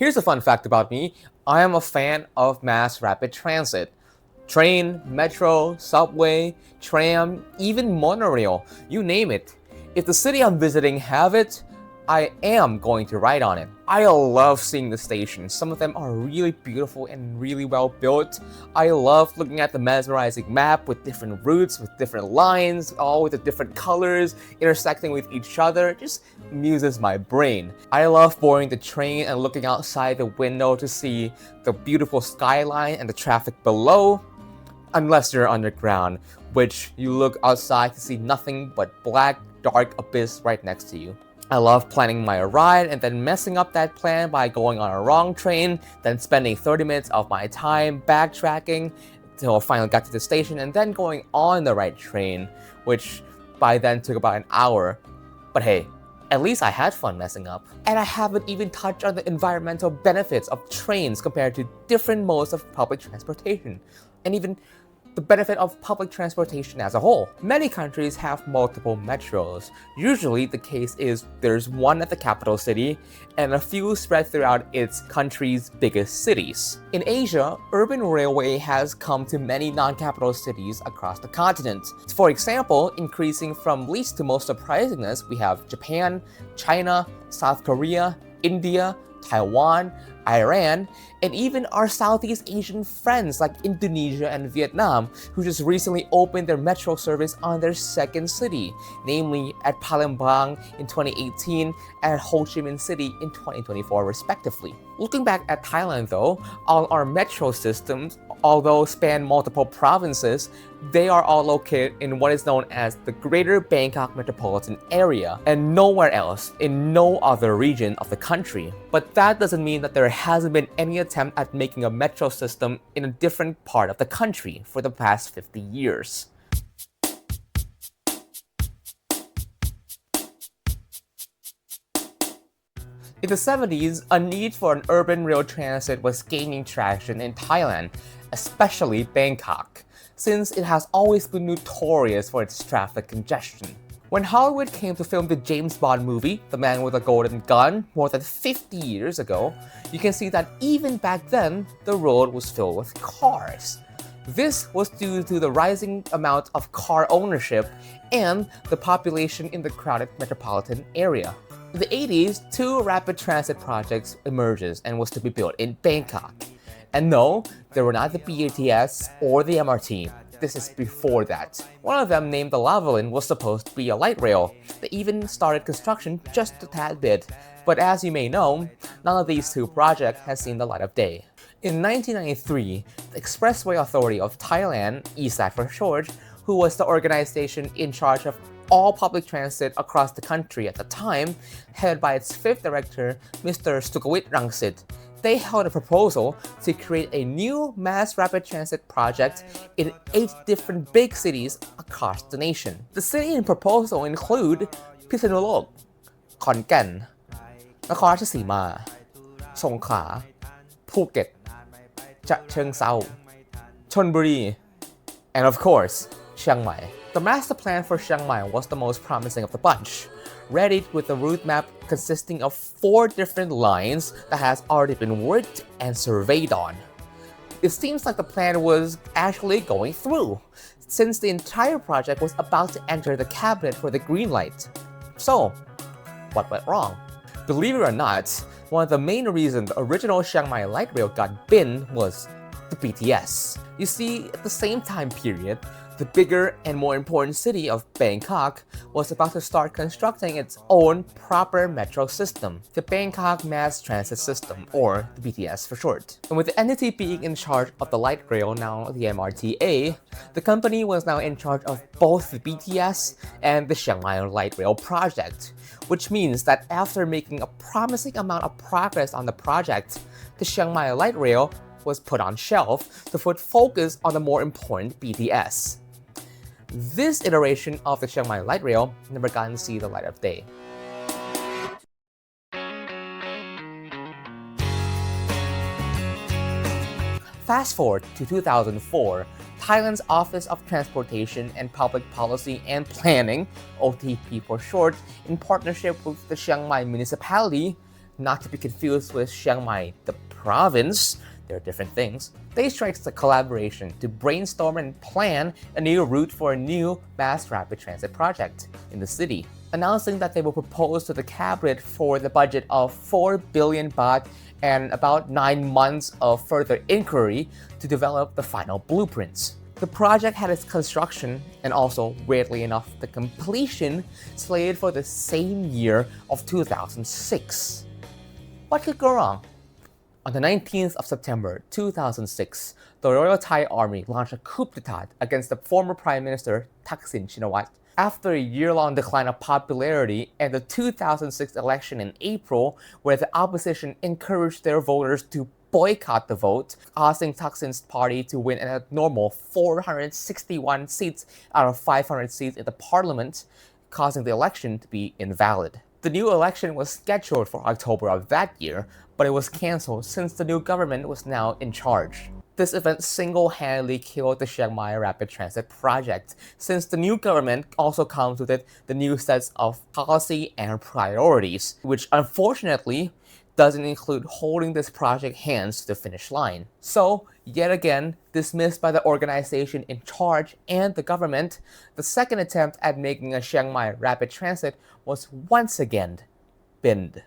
Here's a fun fact about me. I am a fan of mass rapid transit. Train, metro, subway, tram, even monorail, you name it. If the city I'm visiting have it, I am going to ride on it. I love seeing the stations. Some of them are really beautiful and really well built. I love looking at the mesmerizing map with different routes, with different lines, all with the different colors, intersecting with each other. It just amuses my brain. I love boarding the train and looking outside the window to see the beautiful skyline and the traffic below. Unless you're underground, which you look outside to see nothing but black, dark abyss right next to you. I love planning my ride and then messing up that plan by going on a wrong train, then spending 30 minutes of my time backtracking until I finally got to the station and then going on the right train, which by then took about an hour. But hey, at least I had fun messing up. And I haven't even touched on the environmental benefits of trains compared to different modes of public transportation, and even the benefit of public transportation as a whole. Many countries have multiple metros. Usually the case is there's one at the capital city and a few spread throughout its country's biggest cities. In Asia, urban railway has come to many non-capital cities across the continent. For example, increasing from least to most surprisingness, we have Japan, China, South Korea, India, Taiwan, Iran, and even our Southeast Asian friends like Indonesia and Vietnam, who just recently opened their metro service on their second city, namely at Palembang in 2018 and at Ho Chi Minh City in 2024 respectively. Looking back at Thailand though, all our metro systems, although span multiple provinces, they are all located in what is known as the Greater Bangkok Metropolitan Area and nowhere else in no other region of the country. But that doesn't mean that there hasn't been any attempt at making a metro system in a different part of the country for the past 50 years. In the 70s, a need for an urban rail transit was gaining traction in Thailand, especially Bangkok, since it has always been notorious for its traffic congestion. When Hollywood came to film the James Bond movie, The Man with a Golden Gun, more than 50 years ago, you can see that even back then, the road was filled with cars. This was due to the rising amount of car ownership and the population in the crowded metropolitan area. In the 80s, two rapid transit projects emerged and was to be built in Bangkok. And no, they were not the BRTS or the MRT. This is before that. One of them, named the Lavalin, was supposed to be a light rail. They even started construction just a tad bit. But as you may know, none of these two projects has seen the light of day. In 1993, the Expressway Authority of Thailand, ESAT for short, who was the organization in charge of all public transit across the country at the time, headed by its fifth director, Mr. Sukawit Rangsit, they held a proposal to create a new mass rapid transit project in 8 different big cities across the nation. The city in proposal include Pitsanulok, Khon Kaen, Nakhon Ratchasima, Songkhla, Phuket, Chhat Cheong Sao, Chonburi, and of course, Chiang Mai. The master plan for Chiang Mai was the most promising of the bunch, readied with a route map consisting of 4 different lines that has already been worked and surveyed on. It seems like the plan was actually going through, since the entire project was about to enter the cabinet for the green light. So, what went wrong? Believe it or not, one of the main reasons the original Chiang Mai light rail got binned was the BTS. You see, at the same time period, the bigger and more important city of Bangkok was about to start constructing its own proper metro system, the Bangkok Mass Transit System, or the BTS for short. And with the entity being in charge of the light rail, now the MRTA, the company was now in charge of both the BTS and the Chiang Mai Light Rail project, which means that after making a promising amount of progress on the project, the Chiang Mai Light Rail was put on shelf to put focus on the more important BTS. This iteration of the Chiang Mai Light Rail never got to see the light of day. Fast forward to 2004, Thailand's Office of Transportation and Public Policy and Planning, OTP for short, in partnership with the Chiang Mai municipality, not to be confused with Chiang Mai, the province. They're different things. They strikes a collaboration to brainstorm and plan a new route for a new mass rapid transit project in the city, announcing that they will propose to the cabinet for the budget of 4 billion baht and about 9 months of further inquiry to develop the final blueprints. The project had its construction and also, weirdly enough, the completion slated for the same year of 2006. What could go wrong? On the 19th of September 2006, the Royal Thai Army launched a coup d'etat against the former Prime Minister Thaksin Shinawatra. After a year-long decline of popularity and the 2006 election in April, where the opposition encouraged their voters to boycott the vote, causing Thaksin's party to win a normal 461 seats out of 500 seats in the parliament, causing the election to be invalid. The new election was scheduled for October of that year, but it was cancelled since the new government was now in charge. This event single-handedly killed the Chiang Mai Rapid Transit project, since the new government also comes with it the new sets of policy and priorities, which unfortunately doesn't include holding this project hands to the finish line. So, yet again, dismissed by the organization in charge and the government, the second attempt at making a Chiang Mai Rapid Transit was once again binned.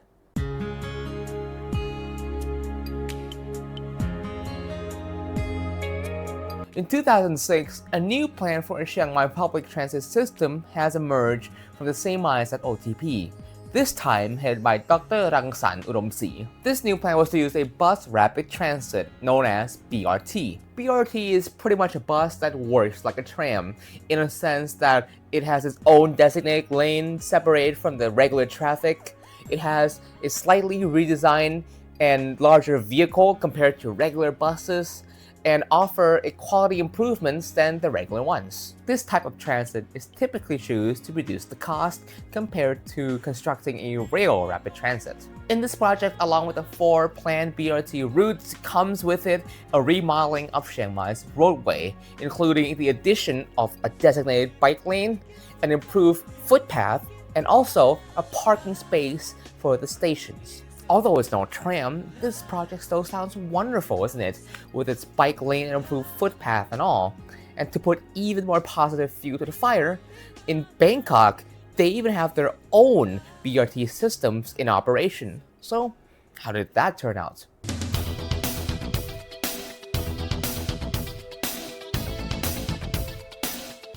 In 2006, a new plan for a Chiang Mai public transit system has emerged from the same minds at OTP, this time headed by Dr. Rangsan Udomsi. This new plan was to use a bus rapid transit known as BRT. BRT is pretty much a bus that works like a tram, in a sense that it has its own designated lane separated from the regular traffic. It has a slightly redesigned and larger vehicle compared to regular buses, and offer quality improvements than the regular ones. This type of transit is typically used to reduce the cost compared to constructing a rail rapid transit. In this project, along with the 4 planned BRT routes, comes with it a remodeling of Chiang Mai's roadway, including the addition of a designated bike lane, an improved footpath, and also a parking space for the stations. Although it's no tram, this project still sounds wonderful, isn't it? With its bike lane and improved footpath and all. And to put even more positive fuel to the fire, in Bangkok, they even have their own BRT systems in operation. So, how did that turn out?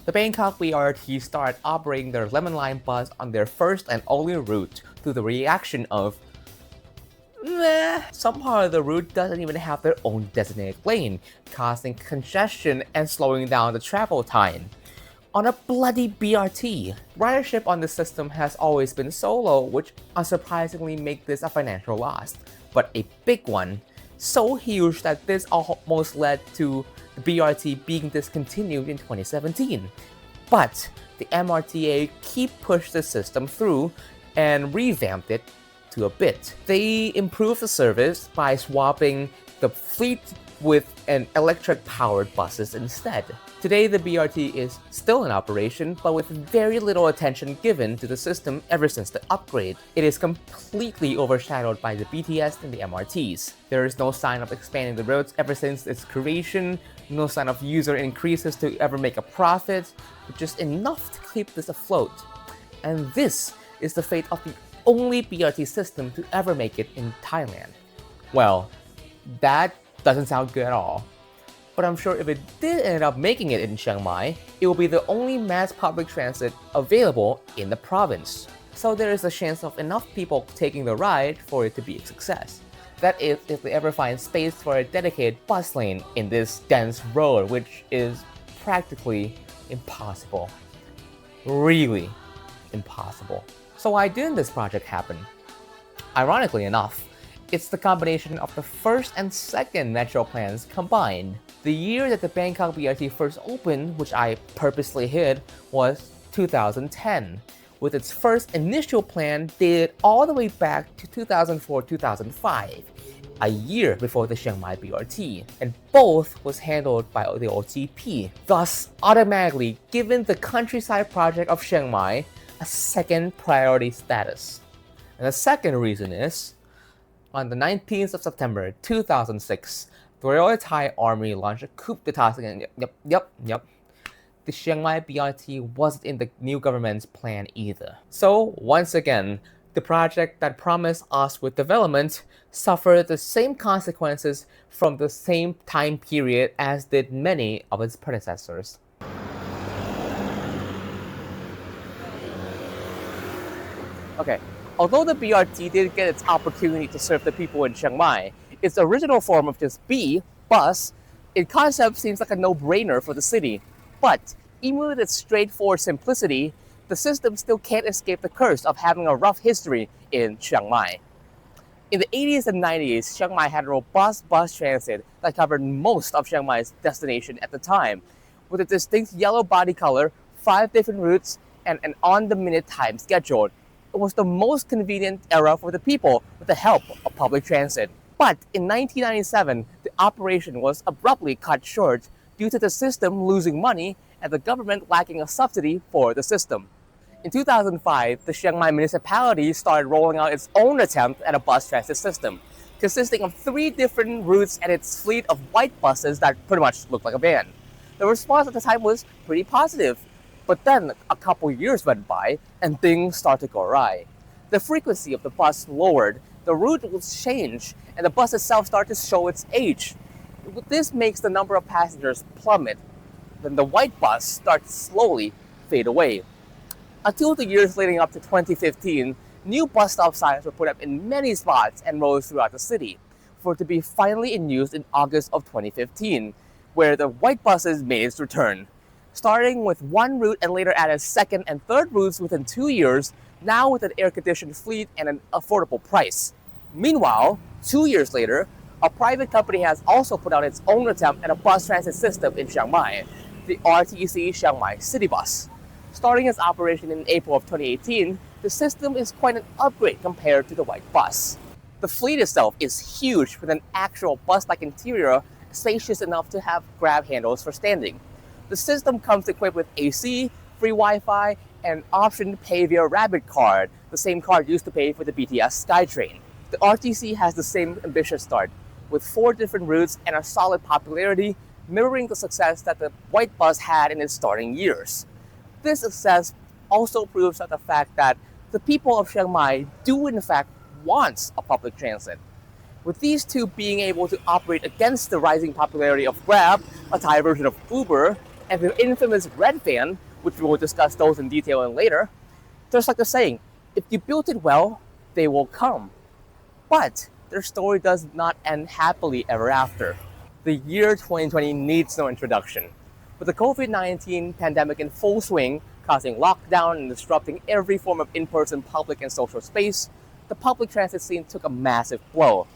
The Bangkok BRT started operating their Lemon Line bus on their first and only route through the reaction of some part of the route doesn't even have their own designated lane, causing congestion and slowing down the travel time. On a bloody BRT, ridership on the system has always been so low, which unsurprisingly makes this a financial loss, but a big one, so huge that this almost led to the BRT being discontinued in 2017. But the MRTA pushed the system through and revamped it to a bit. They improved the service by swapping the fleet with an electric-powered buses instead. Today, the BRT is still in operation, but with very little attention given to the system ever since the upgrade. It is completely overshadowed by the BTS and the MRTs. There is no sign of expanding the roads ever since its creation, no sign of user increases to ever make a profit, but just enough to keep this afloat. And this is the fate of the only BRT system to ever make it in Thailand. Well, that doesn't sound good at all. But I'm sure if it did end up making it in Chiang Mai, it will be the only mass public transit available in the province. So there is a chance of enough people taking the ride for it to be a success. That is, if they ever find space for a dedicated bus lane in this dense road, which is practically impossible. Really impossible. So why didn't this project happen? Ironically enough, it's the combination of the first and second metro plans combined. The year that the Bangkok BRT first opened, which I purposely hid, was 2010, with its first initial plan dated all the way back to 2004-2005, a year before the Chiang Mai BRT, and both was handled by the OTP, thus automatically giving the countryside project of Chiang Mai a second priority status. And the second reason is, On the 19th of September 2006, the Royal Thai Army launched a coup d'etat against the Chiang Mai BRT wasn't in the new government's plan either. So, once again, the project that promised us with development suffered the same consequences from the same time period as did many of its predecessors. Okay, although the BRT did get its opportunity to serve the people in Chiang Mai, its original form of just bus, in concept seems like a no-brainer for the city. But even with its straightforward simplicity, the system still can't escape the curse of having a rough history in Chiang Mai. In the 80s and 90s, Chiang Mai had a robust bus transit that covered most of Chiang Mai's destination at the time, with a distinct yellow body color, 5 different routes, and an on-the-minute time schedule. It was the most convenient era for the people with the help of public transit. But in 1997, the operation was abruptly cut short due to the system losing money and the government lacking a subsidy for the system. In 2005, the Chiang Mai municipality started rolling out its own attempt at a bus transit system, consisting of 3 different routes and its fleet of white buses that pretty much looked like a van. The response at the time was pretty positive, but then a couple years went by and things started to go awry. The frequency of the bus lowered, the route was changed, and the bus itself started to show its age. This makes the number of passengers plummet. Then the white bus starts slowly fade away. Until the years leading up to 2015, new bus stop signs were put up in many spots and roads throughout the city, for it to be finally in use in August of 2015, where the white buses made its return. Starting with 1 route and later added 2nd and 3rd routes within 2 years, now with an air-conditioned fleet and an affordable price. Meanwhile, 2 years later, a private company has also put out its own attempt at a bus transit system in Chiang Mai, the RTC Chiang Mai City Bus. Starting its operation in April of 2018, the system is quite an upgrade compared to the white bus. The fleet itself is huge with an actual bus-like interior spacious enough to have grab handles for standing. The system comes equipped with AC, free Wi-Fi, and an option to pay via Rabbit card, the same card used to pay for the BTS SkyTrain. The RTC has the same ambitious start, with 4 different routes and a solid popularity, mirroring the success that the white bus had in its starting years. This success also proves out the fact that the people of Chiang Mai do in fact want a public transit. With these two being able to operate against the rising popularity of Grab, a Thai version of Uber, and the infamous Red Van, which we will discuss those in detail in later, there's like the saying, if you build it well, they will come. But their story does not end happily ever after. The year 2020 needs no introduction. With the COVID-19 pandemic in full swing, causing lockdown and disrupting every form of in-person public and social space, the public transit scene took a massive blow.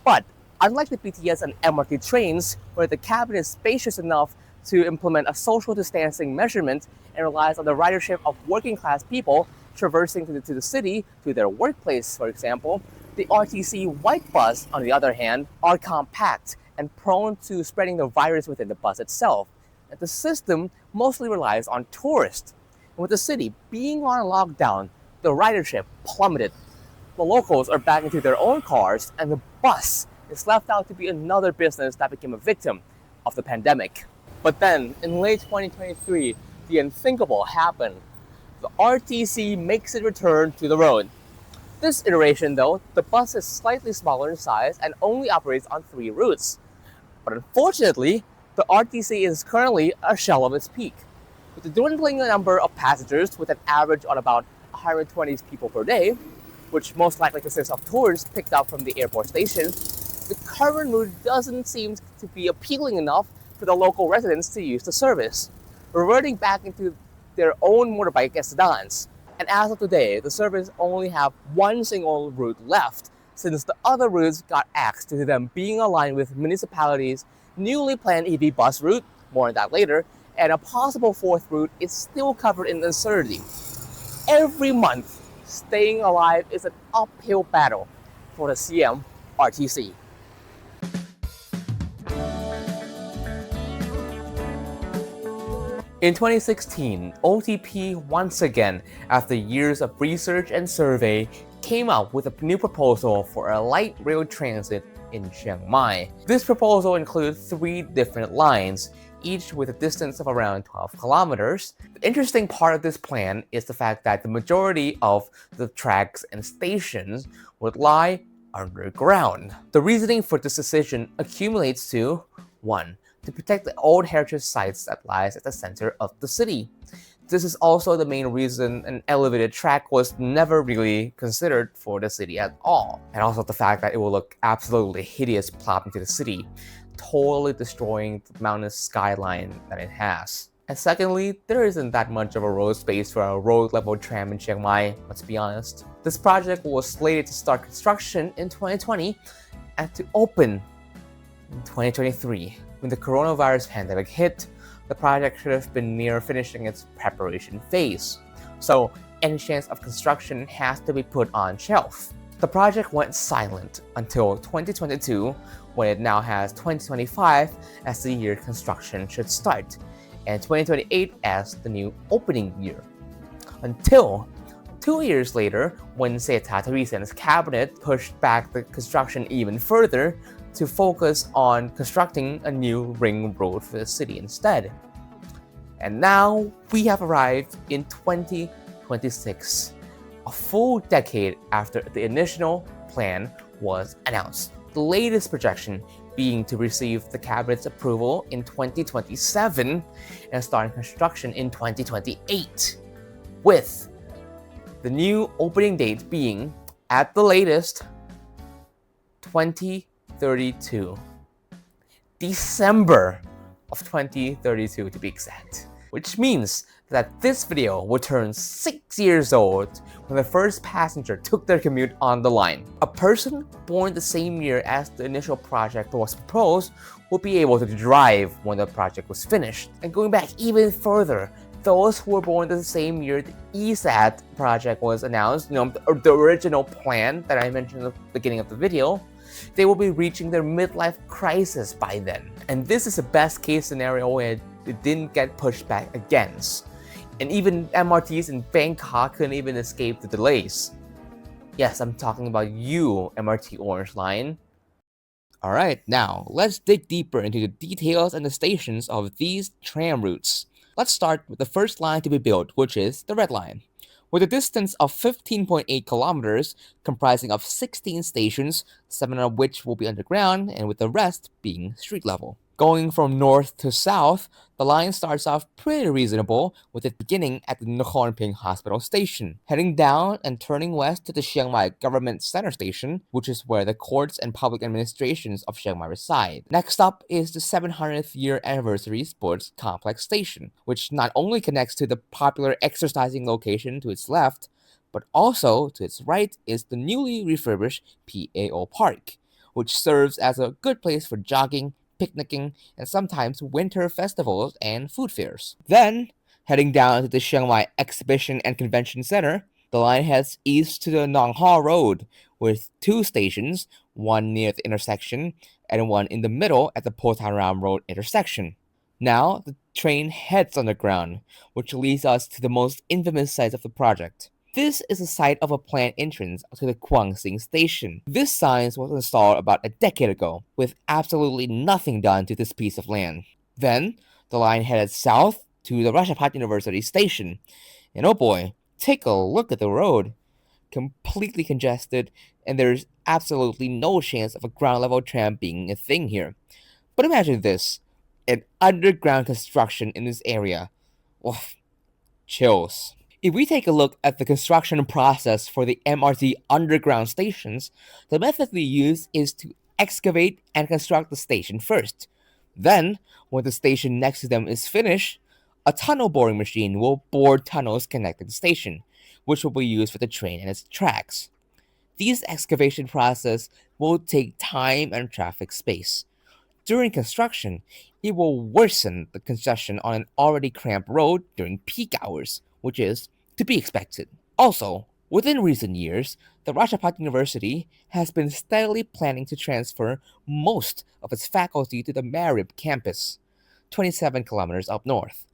But unlike the BTS and MRT trains, where the cabin is spacious enough to implement a social distancing measurement and relies on the ridership of working-class people traversing to the city to their workplace, for example, the RTC white bus, on the other hand, are compact and prone to spreading the virus within the bus itself. And the system mostly relies on tourists. And with the city being on lockdown, the ridership plummeted. The locals are back into their own cars, and the bus is left out to be another business that became a victim of the pandemic. But then, in late 2023, the unthinkable happened. The RTC makes its return to the road. This iteration, though, the bus is slightly smaller in size and only operates on 3 routes. But unfortunately, the RTC is currently a shell of its peak. With the dwindling number of passengers with an average on about 120 people per day, which most likely consists of tourists picked up from the airport station, the current route doesn't seem to be appealing enough for the local residents to use the service, reverting back into their own motorbike sedans. And as of today, the service only have 1 single route left, since the other routes got axed due to them being aligned with municipalities' newly planned EV bus route, more on that later, and a possible 4th route is still covered in uncertainty. Every month, staying alive is an uphill battle for the CM RTC. In 2016, OTP once again, after years of research and survey, came up with a new proposal for a light rail transit in Chiang Mai. This proposal includes 3 different lines, each with a distance of around 12 kilometers. The interesting part of this plan is the fact that the majority of the tracks and stations would lie underground. The reasoning for this decision accumulates to 1. To protect the old heritage sites that lies at the center of the city. This is also the main reason an elevated track was never really considered for the city at all. And also the fact that it will look absolutely hideous plopped into the city, totally destroying the mountainous skyline that it has. And secondly, there isn't that much of a road space for a road-level tram in Chiang Mai, let's be honest. This project was slated to start construction in 2020 and to open in 2023. When the coronavirus pandemic hit, the project should have been near finishing its preparation phase. So any chance of construction has to be put on shelf. The project went silent until 2022, when it now has 2025 as the year construction should start, and 2028 as the new opening year. Until 2 years later, when Seta Theresa's cabinet pushed back the construction even further to focus on constructing a new ring road for the city instead. And now we have arrived in 2026, a full decade after the initial plan was announced. The latest projection being to receive the cabinet's approval in 2027 and start construction in 2028, with the new opening date being, at the latest, 2032. December of 2032 to be exact. Which means that this video will turn 6 years old when the first passenger took their commute on the line. A person born the same year as the initial project was proposed will be able to drive when the project was finished. And going back even further, those who were born the same year the ESAT project was announced, the original plan that I mentioned at the beginning of the video, they will be reaching their midlife crisis by then. And this is the best case scenario where it didn't get pushed back against. And even MRTs in Bangkok couldn't even escape the delays. Yes, I'm talking about you, MRT Orange Line. Alright, now let's dig deeper into the details and the stations of these tram routes. Let's start with the first line to be built, which is the Red Line. With a distance of 15.8 kilometers, comprising of 16 stations, 7 of which will be underground, and with the rest being street level. Going from north to south, the line starts off pretty reasonable, with it beginning at the Nakhon Ping Hospital Station, heading down and turning west to the Chiang Mai Government Center Station, which is where the courts and public administrations of Chiang Mai reside. Next up is the 700th year anniversary sports complex station, which not only connects to the popular exercising location to its left, but also to its right is the newly refurbished PAO Park, which serves as a good place for jogging, picnicking, and sometimes winter festivals and food fairs. Then, heading down to the Chiang Mai Exhibition and Convention Center, the line heads east to the Nong Ha Road, with 2 stations, one near the intersection and one in the middle at the Potaram Road intersection. Now, the train heads underground, which leads us to the most infamous site of the project. This is the site of a planned entrance to the Quang Sing Station. This sign was installed about a decade ago, with absolutely nothing done to this piece of land. Then, the line headed south to the Rashapat University Station. And oh boy, take a look at the road. Completely congested, and there's absolutely no chance of a ground-level tram being a thing here. But imagine this, an underground construction in this area. Oof, chills. If we take a look at the construction process for the MRT underground stations, the method we use is to excavate and construct the station first. Then, when the station next to them is finished, a tunnel boring machine will bore tunnels connecting the station, which will be used for the train and its tracks. These excavation process will take time and traffic space. During construction, it will worsen the congestion on an already cramped road during peak hours, which is to be expected. Also, within recent years, the Rashapat University has been steadily planning to transfer most of its faculty to the Marib campus, 27 kilometers up north.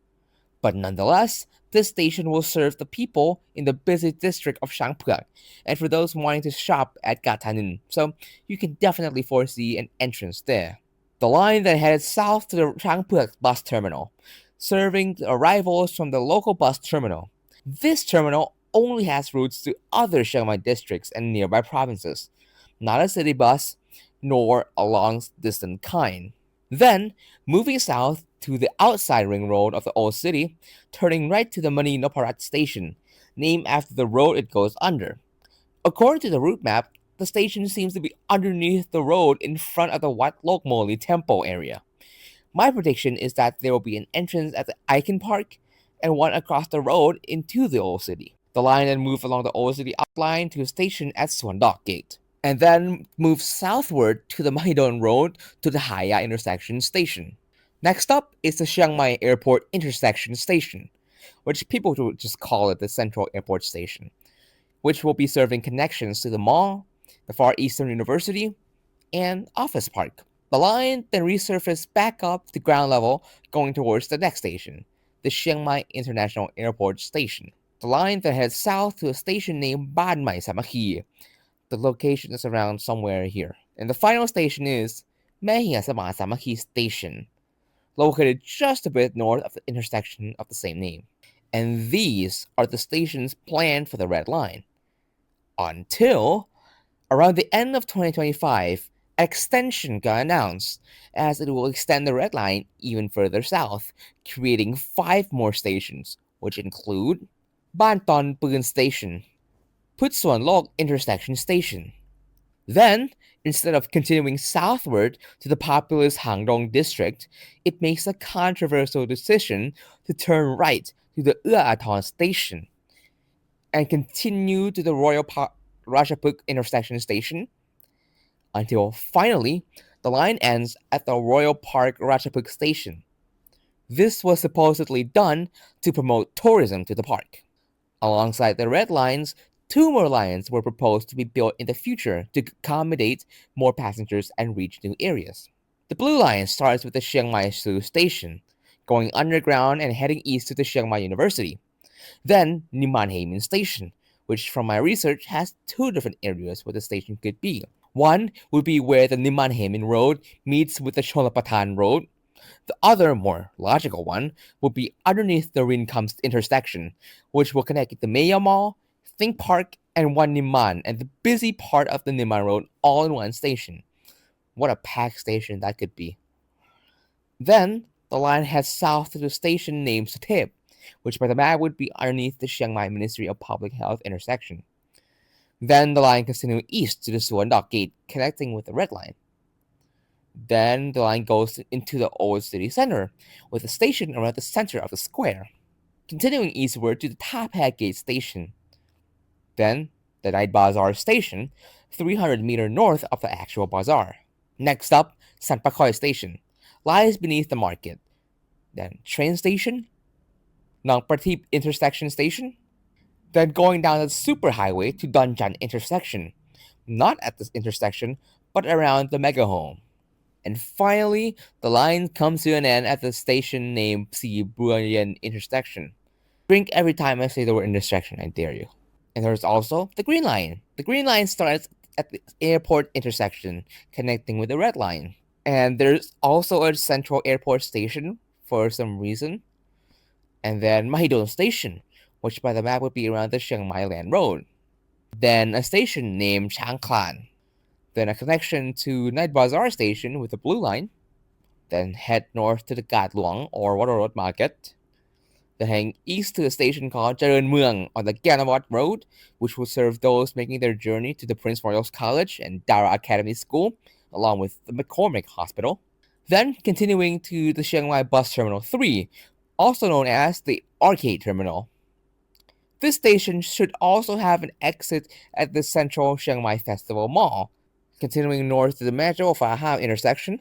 But nonetheless, this station will serve the people in the busy district of Shangpuak and for those wanting to shop at Gatanin, so you can definitely foresee an entrance there. The line then headed south to the Shangpuak bus terminal, serving the arrivals from the local bus terminal. This terminal only has routes to other Chiang Mai districts and nearby provinces, not a city bus, nor a long-distance kind. Then, moving south to the outside ring road of the old city, turning right to the Maninoparat station, named after the road it goes under. According to the route map, the station seems to be underneath the road in front of the Wat Lok Moli temple area. My prediction is that there will be an entrance at the Icon Park and one across the road into the old city. The line then moves along the old city outline to a station at Suan Dock Gate, and then moves southward to the Mahidol Road to the Haya intersection station. Next up is the Chiang Mai Airport intersection station, which people would just call it the Central Airport Station, which will be serving connections to the mall, the Far Eastern University, and Office Park. The line then resurfaced back up to ground level going towards the next station, the Chiang Mai International Airport Station. The line then heads south to a station named Ban Mai Samaki. The location is around somewhere here. And the final station is Mahia Sama Samaki Station, located just a bit north of the intersection of the same name. And these are the stations planned for the Red Line. Until around the end of 2025, an extension got announced, as it will extend the Red Line even further south, creating 5 more stations, which include Ban Ton Pun Station, Put Suan Lok Intersection Station. Then, instead of continuing southward to the populous Hangdong district, it makes a controversial decision to turn right to the Uaton Station and continue to the Royal Rajaput Intersection Station until finally the line ends at the Royal Park Rajaput Station. This was supposedly done to promote tourism to the park. Alongside the red lines, 2 more lines were proposed to be built in the future to accommodate more passengers and reach new areas. The blue line starts with the Chiang Mai Su Station, going underground and heading east to the Chiang Mai University. Then Niman Haemin Station, which from my research has 2 different areas where the station could be. One would be where the Niman Haemin Road meets with the Cholapatan Road. The other, more logical one, would be underneath the Rincom intersection, which will connect the Maya Mall, Think Park, and One Niman, and the busy part of the Niman Road all in one station. What a packed station that could be. Then, the line heads south to the station named Suthep, which by the map would be underneath the Chiang Mai Ministry of Public Health intersection. Then the line continues east to the Suan Dock Gate, connecting with the red line. Then the line goes into the old city center, with a station around the center of the square, continuing eastward to the Tapat Gate station. Then the Night Bazaar station, 300 meters north of the actual bazaar. Next up, Sant Pakoi station, lies beneath the market. Then train station, Pantip intersection station, then going down the superhighway to Donjan intersection, not at this intersection, but around the mega home. And finally, the line comes to an end at the station named Si Buyen intersection. Drink every time I say the word intersection, I dare you. And there's also the green line. The green line starts at the airport intersection, connecting with the red line. And there's also a central airport station for some reason. And then Mahidol Station, which by the map would be around the Chiang Mai Land Road. Then a station named Chang Klan. Then a connection to Night Bazaar Station with the blue line. Then head north to the Gat Luang or Water Road Market. Then heading east to a station called Chareun Mueang on the Ganawat Road, which will serve those making their journey to the Prince Royal's College and Dara Academy School, along with the McCormick Hospital. Then continuing to the Chiang Mai Bus Terminal 3, also known as the Arcade Terminal. This station should also have an exit at the Central Chiang Mai Festival Mall, continuing north to the Metro Pha intersection,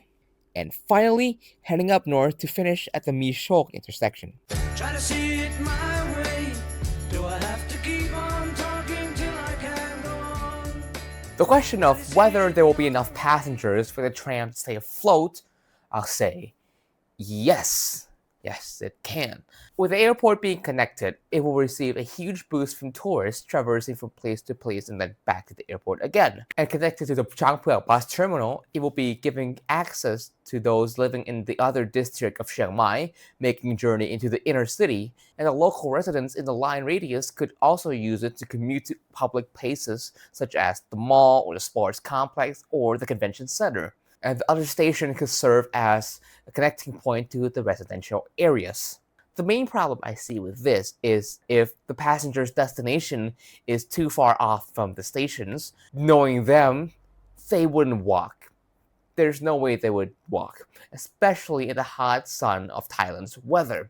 and finally heading up north to finish at the Mi Shok intersection. Try to see it my way. Do I have to keep on talking till I can go on? The question of whether there will be enough passengers for the tram to stay afloat, I'll say yes. Yes, it can. With the airport being connected, it will receive a huge boost from tourists traversing from place to place and then back to the airport again. And connected to the Chiang Mai bus terminal, it will be giving access to those living in the other district of Chiang Mai, making a journey into the inner city, and the local residents in the line radius could also use it to commute to public places such as the mall or the sports complex or the convention center. And the other station could serve as a connecting point to the residential areas. The main problem I see with this is if the passenger's destination is too far off from the stations, knowing them, they wouldn't walk. There's no way they would walk, especially in the hot sun of Thailand's weather.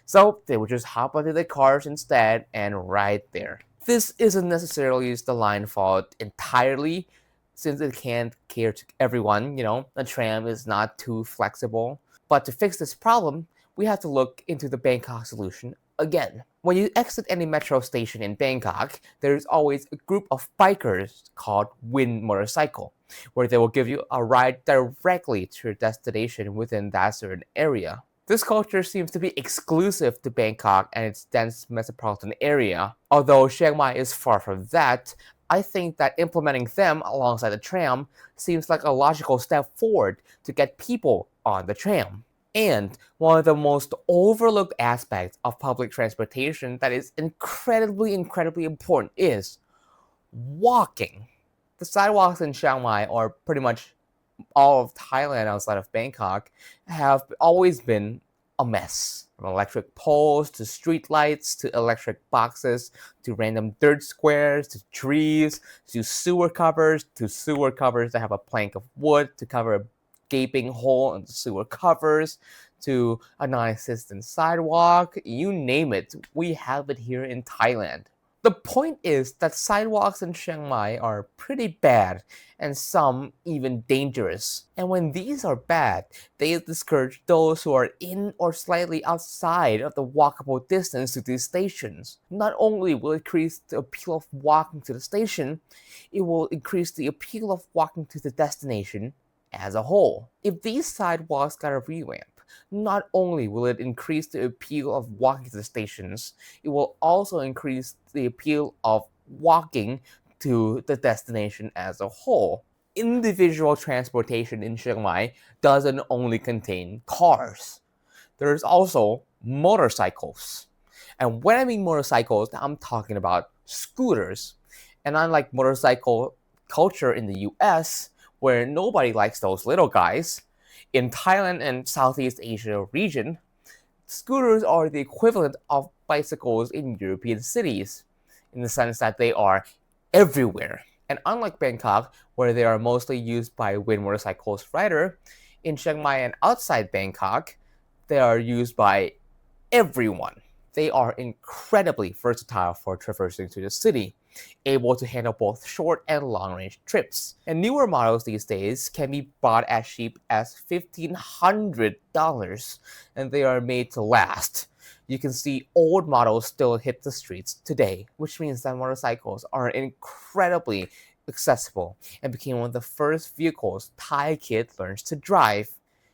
So they would just hop onto their cars instead and ride there. This isn't necessarily the line fault entirely, since it can't cater to everyone, the tram is not too flexible. But to fix this problem, we have to look into the Bangkok solution again. When you exit any metro station in Bangkok, there's always a group of bikers called Wind Motorcycle, where they will give you a ride directly to your destination within that certain area. This culture seems to be exclusive to Bangkok and its dense metropolitan area. Although Chiang Mai is far from that, I think that implementing them alongside the tram seems like a logical step forward to get people on the tram. And one of the most overlooked aspects of public transportation that is incredibly important is walking. The sidewalks in Chiang Mai, or pretty much all of Thailand outside of Bangkok, have always been a mess. From electric poles to street lights to electric boxes to random dirt squares to trees to sewer covers that have a plank of wood to cover a gaping hole in the sewer covers to a non-existent sidewalk. You name it, we have it here in Thailand. The point is that sidewalks in Chiang Mai are pretty bad and some even dangerous. And when these are bad, they discourage those who are in or slightly outside of the walkable distance to these stations. Not only will it increase the appeal of walking to the station, it will increase the appeal of walking to the destination as a whole. If these sidewalks got a revamp, not only will it increase the appeal of walking to the stations, it will also increase the appeal of walking to the destination as a whole. Individual transportation in Chiang Mai doesn't only contain cars. There's also motorcycles. And when I mean motorcycles, I'm talking about scooters. And unlike motorcycle culture in the US, where nobody likes those little guys, in Thailand and Southeast Asia region, scooters are the equivalent of bicycles in European cities, in the sense that they are everywhere. And unlike Bangkok, where they are mostly used by Wind Motorcycles rider, in Chiang Mai and outside Bangkok, they are used by everyone. They are incredibly versatile for traversing through the city, able to handle both short and long-range trips. And newer models these days can be bought as cheap as $1,500, and they are made to last. You can see old models still hit the streets today, which means that motorcycles are incredibly accessible and became one of the first vehicles Thai kid learns to drive.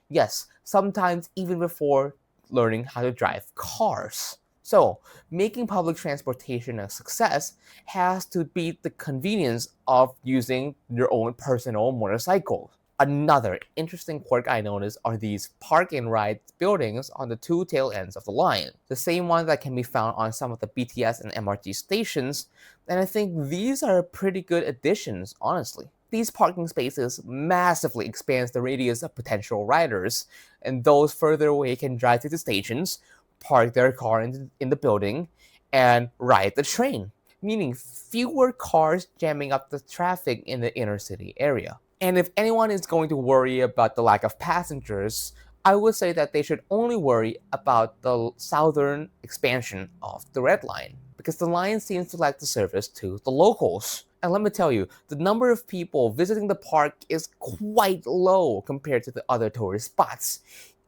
Yes, sometimes even before learning how to drive cars. So, making public transportation a success has to beat the convenience of using your own personal motorcycle. Another interesting quirk I noticed are these park and ride buildings on the two tail ends of the line, the same ones that can be found on some of the BTS and MRT stations, and I think these are pretty good additions, honestly. These parking spaces massively expands the radius of potential riders, and those further away can drive to the stations, park their car in the building, and ride the train, meaning fewer cars jamming up the traffic in the inner city area. And if anyone is going to worry about the lack of passengers, I would say that they should only worry about the southern expansion of the Red Line, because the line seems to lack the service to the locals. And let me tell you, the number of people visiting the park is quite low compared to the other tourist spots,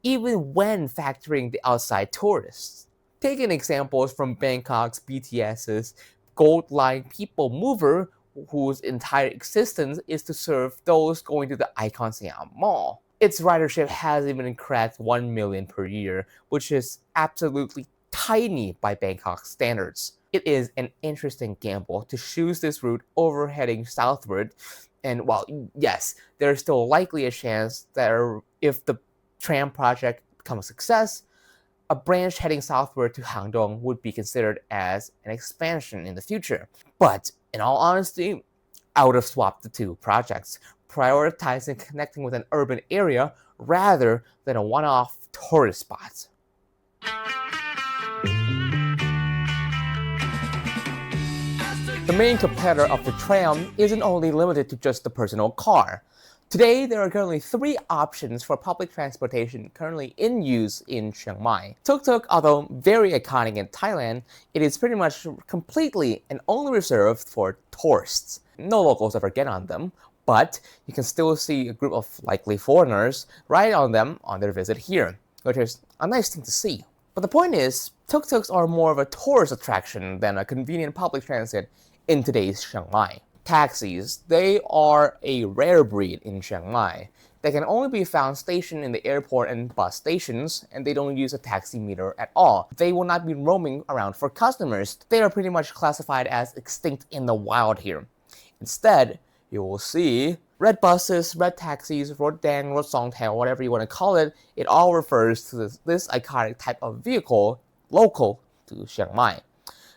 even when factoring the outside tourists. Taking examples from Bangkok's BTS's Gold Line People Mover, whose entire existence is to serve those going to the Icon Siam Mall. its ridership has even cracked 1 million per year, which is absolutely tiny by Bangkok standards. It is an interesting gamble to choose this route over heading southward, and while yes, there's still likely a chance that if the tram project becomes a success, a branch heading southward to Hangdong would be considered as an expansion in the future. But in all honesty, I would have swapped the two projects, prioritizing connecting with an urban area rather than a one-off tourist spot. The main competitor of the tram isn't only limited to just the personal car. Today, there are currently 3 options for public transportation currently in use in Chiang Mai. Tuk-tuk, although very iconic in Thailand, it is pretty much completely and only reserved for tourists. No locals ever get on them, but you can still see a group of likely foreigners ride on them on their visit here, which is a nice thing to see. But the point is, tuk-tuks are more of a tourist attraction than a convenient public transit in today's Chiang Mai. Taxis, they are a rare breed in Chiang Mai. They can only be found stationed in the airport and bus stations, and they don't use a taxi meter at all. They will not be roaming around for customers. They are pretty much classified as extinct in the wild here. Instead, you will see red buses, red taxis, road dang, road songtail, whatever you want to call it. It all refers to this iconic type of vehicle local to Chiang Mai.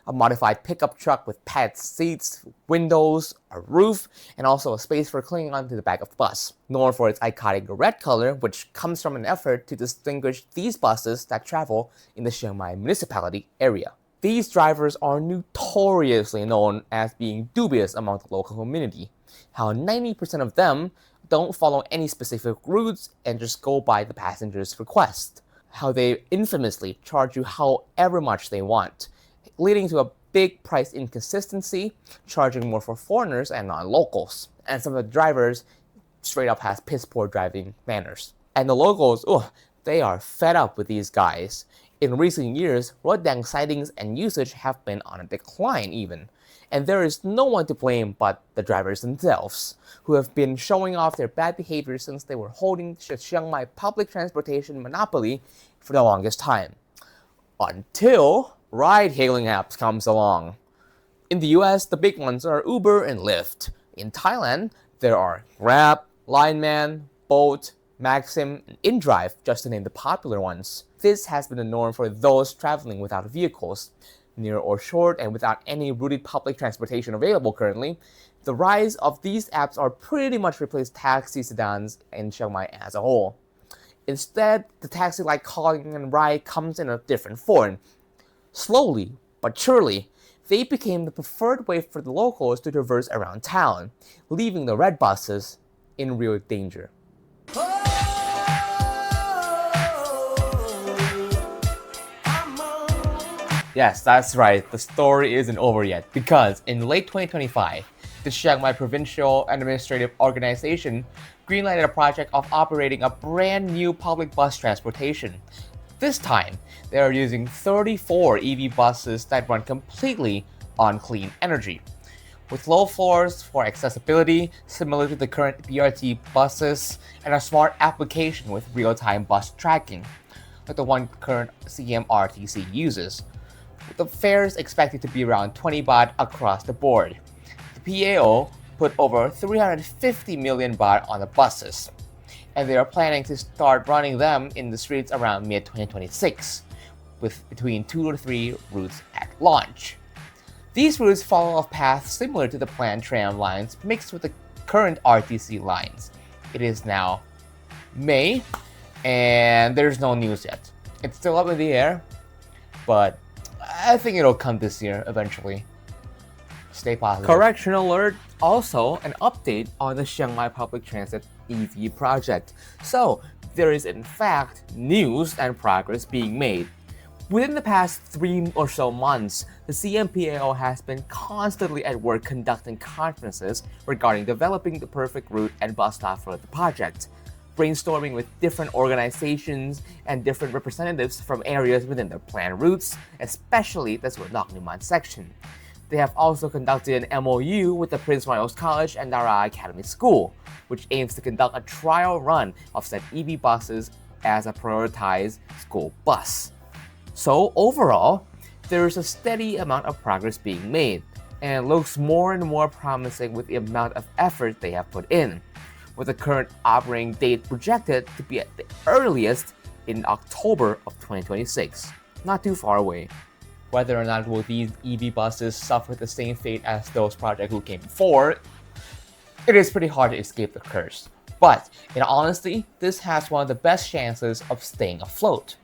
A modified pickup truck with padded seats, windows, a roof, and also a space for clinging onto the back of the bus. Known for its iconic red color, which comes from an effort to distinguish these buses that travel in the Chiang Mai municipality area. These drivers are notoriously known as being dubious among the local community. How 90% of them don't follow any specific routes and just go by the passenger's request. How they infamously charge you however much they want, leading to a big price inconsistency, charging more for foreigners and non-locals. And some of the drivers straight up has piss poor driving manners. And the locals, they are fed up with these guys. In recent years, road dang sightings and usage have been on a decline even. And there is no one to blame but the drivers themselves, who have been showing off their bad behavior since they were holding the Chiang Mai public transportation monopoly for the longest time. Until ride-hailing apps comes along. In the US, the big ones are Uber and Lyft. In Thailand, there are Grab, Lineman, Bolt, Maxim, and InDrive, just to name the popular ones. This has been the norm for those traveling without vehicles, near or short, and without any routed public transportation available currently. The rise of these apps are pretty much replaced taxi sedans in Chiang Mai as a whole. Instead, the taxi-like calling and ride comes in a different form. Slowly, but surely, they became the preferred way for the locals to traverse around town, leaving the red buses in real danger. Yes, that's right, the story isn't over yet, because in late 2025, the Chiang Mai Provincial Administrative Organization greenlighted a project of operating a brand new public bus transportation. This time, they are using 34 EV buses that run completely on clean energy. With low floors for accessibility, similar to the current BRT buses, and a smart application with real-time bus tracking, like the one current CMRTC uses. With the fares expected to be around 20 baht across the board. The PAO put over 350 million baht on the buses, and they are planning to start running them in the streets around mid-2026, with between 2 to 3 routes at launch. These routes follow a path similar to the planned tram lines mixed with the current RTC lines. It is now May, and there's no news yet. It's still up in the air, but I think it'll come this year eventually. Stay positive. Correction alert, also an update on the Chiang Mai Public Transit EV project. So, there is in fact news and progress being made. Within the past 3 or so months, the CMPAO has been constantly at work conducting conferences regarding developing the perfect route and bus stop for the project, brainstorming with different organizations and different representatives from areas within the planned routes, especially the Surat Numan section. They have also conducted an MOU with the Prince Royal's College and Dara Academy School, which aims to conduct a trial run of said EV buses as a prioritized school bus. So overall, there is a steady amount of progress being made, and it looks more and more promising with the amount of effort they have put in, with the current operating date projected to be at the earliest in October of 2026, not too far away. Whether or not will these EV buses suffer the same fate as those projects who came before, it is pretty hard to escape the curse. But in honesty, this has one of the best chances of staying afloat.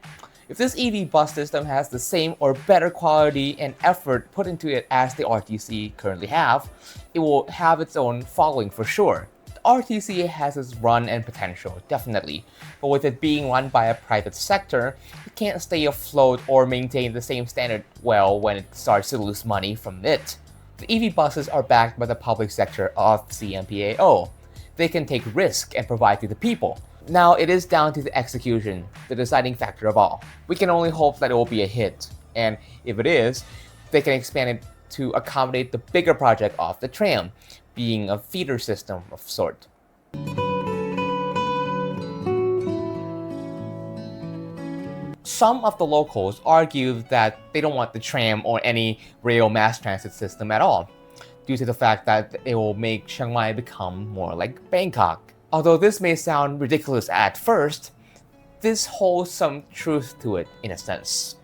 If this EV bus system has the same or better quality and effort put into it as the RTC currently have, it will have its own following for sure. The RTC has its run and potential, definitely, but with it being run by a private sector, it can't stay afloat or maintain the same standard well when it starts to lose money from it. The EV buses are backed by the public sector of CMPAO. They can take risk and provide to the people. Now it is down to the execution, the deciding factor of all. We can only hope that it will be a hit, and if it is, they can expand it to accommodate the bigger project of the tram, being a feeder system of sort. Some of the locals argue that they don't want the tram or any rail mass transit system at all, due to the fact that it will make Chiang Mai become more like Bangkok. Although this may sound ridiculous at first, this holds some truth to it in a sense.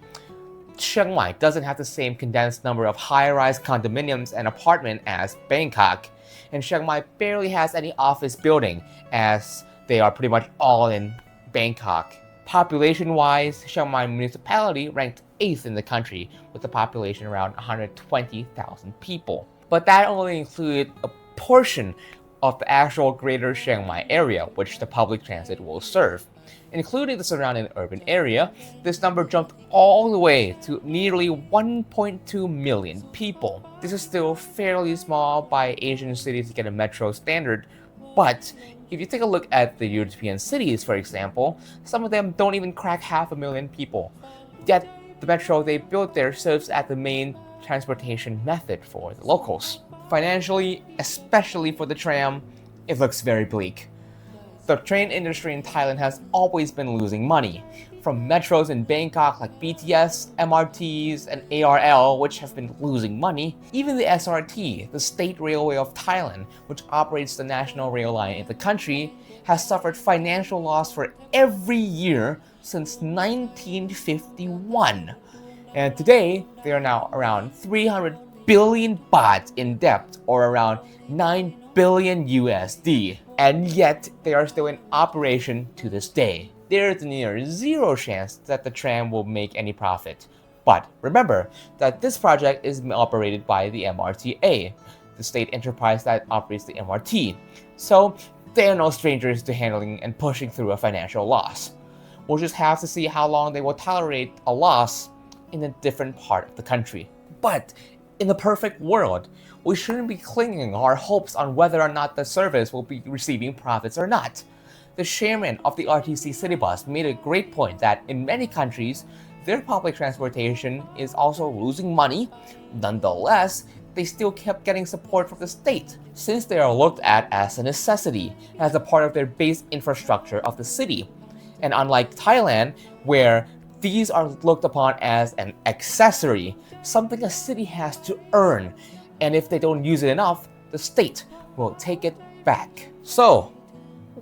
Chiang Mai doesn't have the same condensed number of high-rise condominiums and apartments as Bangkok, and Chiang Mai barely has any office building, as they are pretty much all in Bangkok. Population-wise, Chiang Mai municipality ranked 8th in the country, with a population around 120,000 people. But that only included a portion of the actual greater Chiang Mai area, which the public transit will serve. Including the surrounding urban area, this number jumped all the way to nearly 1.2 million people. This is still fairly small by Asian cities to get a metro standard, but if you take a look at the European cities, for example, some of them don't even crack 500,000 people. Yet, the metro they built there serves as the main transportation method for the locals. Financially, especially for the tram, it looks very bleak. The train industry in Thailand has always been losing money, from metros in Bangkok like BTS, MRTs, and ARL, which have been losing money. Even the SRT, the State Railway of Thailand, which operates the national rail line in the country, has suffered financial loss for every year since 1951. And today, they are now around 300 billion baht in debt, or around 9 billion USD. And yet, they are still in operation to this day. There is near zero chance that the tram will make any profit. But remember that this project is operated by the MRTA, the state enterprise that operates the MRT. So they are no strangers to handling and pushing through a financial loss. We'll just have to see how long they will tolerate a loss in a different part of the country. But in the perfect world, we shouldn't be clinging our hopes on whether or not the service will be receiving profits or not. The chairman of the RTC City Bus made a great point that in many countries, their public transportation is also losing money. Nonetheless, they still kept getting support from the state, since they are looked at as a necessity, as a part of their base infrastructure of the city. And unlike Thailand, where these are looked upon as an accessory, something a city has to earn, and if they don't use it enough, the state will take it back. So,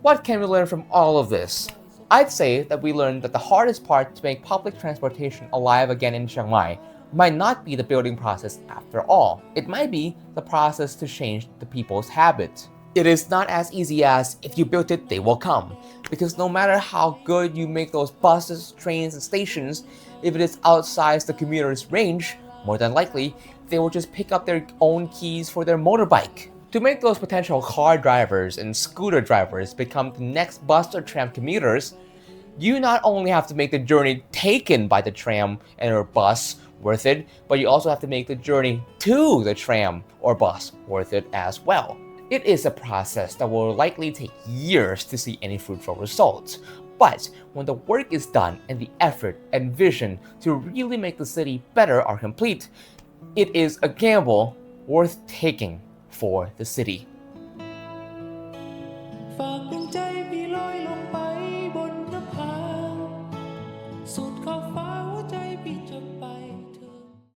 what can we learn from all of this? I'd say that we learned that the hardest part to make public transportation alive again in Chiang Mai might not be the building process after all. It might be the process to change the people's habits. It is not as easy as if you built it, they will come. Because no matter how good you make those buses, trains, and stations, if it is outside the commuter's range, more than likely, they will just pick up their own keys for their motorbike. To make those potential car drivers and scooter drivers become the next bus or tram commuters, you not only have to make the journey taken by the tram and or bus worth it, but you also have to make the journey to the tram or bus worth it as well. It is a process that will likely take years to see any fruitful results. But when the work is done and the effort and vision to really make the city better are complete, it is a gamble worth taking for the city.